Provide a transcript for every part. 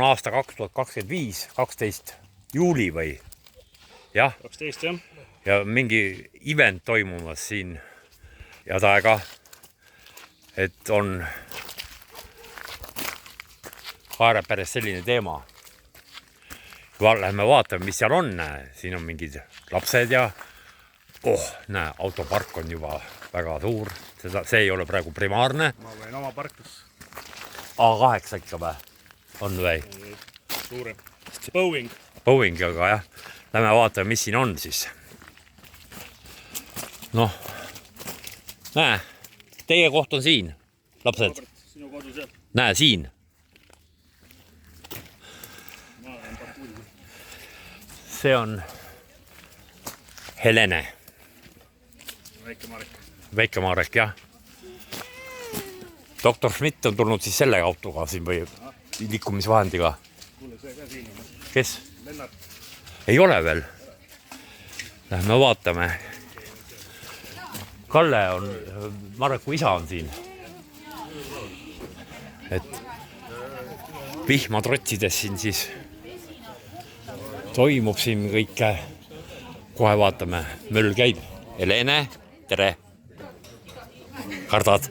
Aasta 2025, 12 juuli või? Jah. 12, jah. Ja mingi event toimumas siin ja taega, et on haarab päris selline teema. Lähme vaatame, mis seal on. Siin on mingid lapsed ja näe, autopark on juba väga suur. See ei ole praegu primaarne. Ma võin oma parklus. A8 ikka või? On või? Suurem. Boeing. Boeing, aga jah. Lähme vaatame, mis siin on siis. Noh. Näe, teie koht on siin, lapsed. Sinu kodu seal. Näe, siin. See on Helene. Väike-Marek. Väike-Marek, jah. Doktor Schmidt on tulnud siis selle autoga siin või liikumisvahendiga. Kuule, see ka siin on. Kes? Lennart. Ei ole veel. Lähme vaatame. Kalle on, Mareku isa on siin. Et vihma trotsides siin siis toimub siin kõike. Kohe vaatame. Möll käib. Helene, tere. Kardad?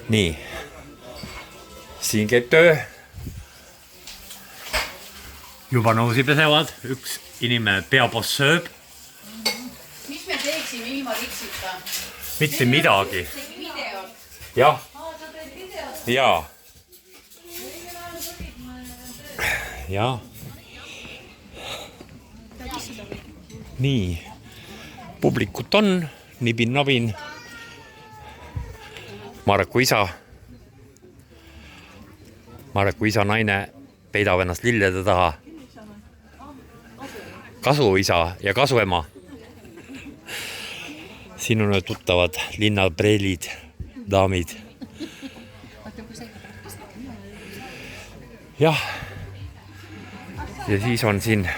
Nii. Siin käib töö. Juba nõusi pesevad. Üks inimene peaposs sööb. Mis me teeksime ilma Riksita? Mitte midagi. Jah. Jaa. Jaa. Nii. Publikut on. Nibin-nabin. Mareku isa. Mareku isa naine peidab ennast lillede taha. Kasuisa ja kasuema. Siin on tuttavad linnapreelid, daamid. Jah. Ja siis on siin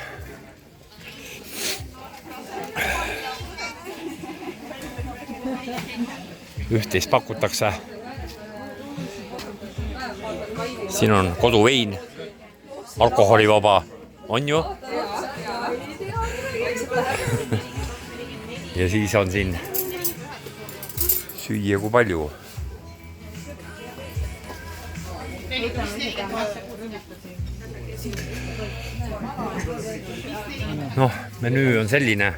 üht-teist pakutakse. Siin on koduvein, alkoholivaba, on ju? Ja siis on siin süüa kui palju. Noh, menüü on selline.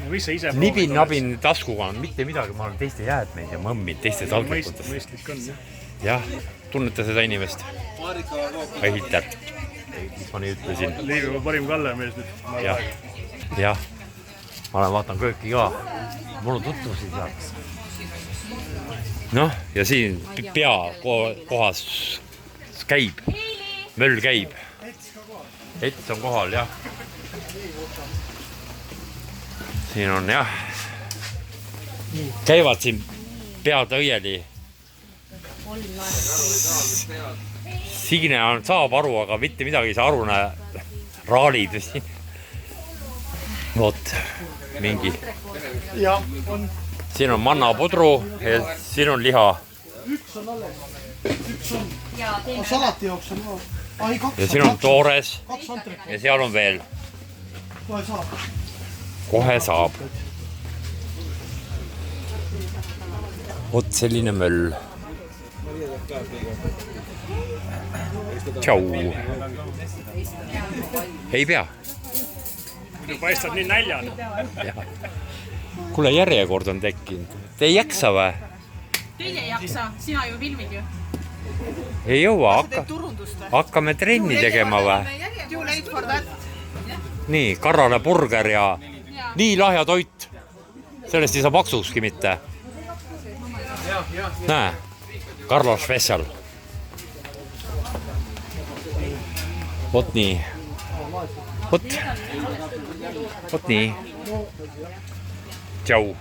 Nibin-nabin taskuga on mitte midagi, ma olen teiste jäätmeid ja mõmmid teiste talglikutes. Mõistlik on, jah. Tunnete seda inimest? Ehitajat. Mis ma nii ütlesin? Liiviga parim Kalle mees nüüd. Jah. Jah. Ma olen vaatan kööki ka. Mul on tutvusid seal. Noh, ja siin pea kohas käib. Möll käib. Ets on kohal, jah. Siin on, jah. Käivad siin pead õieli. Signe saab aru, aga mitte midagi ei saa aru, raalid siin. Vot, mingi. Jah, on. Siin on mannapudru ja siin on liha. Üks on alles. Üks on. Salati jooks on ka. Ja siin on toores. Ja seal on veel. Kohe saab. Kohe saab. Vot selline möll. Tšau. Ei pea. Muidu paistad nii näljane. Kuule, järjekord on tekkinud. Te ei jaksa või? Teie ei jaksa, sina ju filmid ju. Ei jõua, hakkame trenni tegema või? Too late for that. Nii, karrane burger ja nii lahja toit. Sellest ei saa paksukski mitte. Näe, Carlos Vessel. Vot nii. Vot nii. Tšau.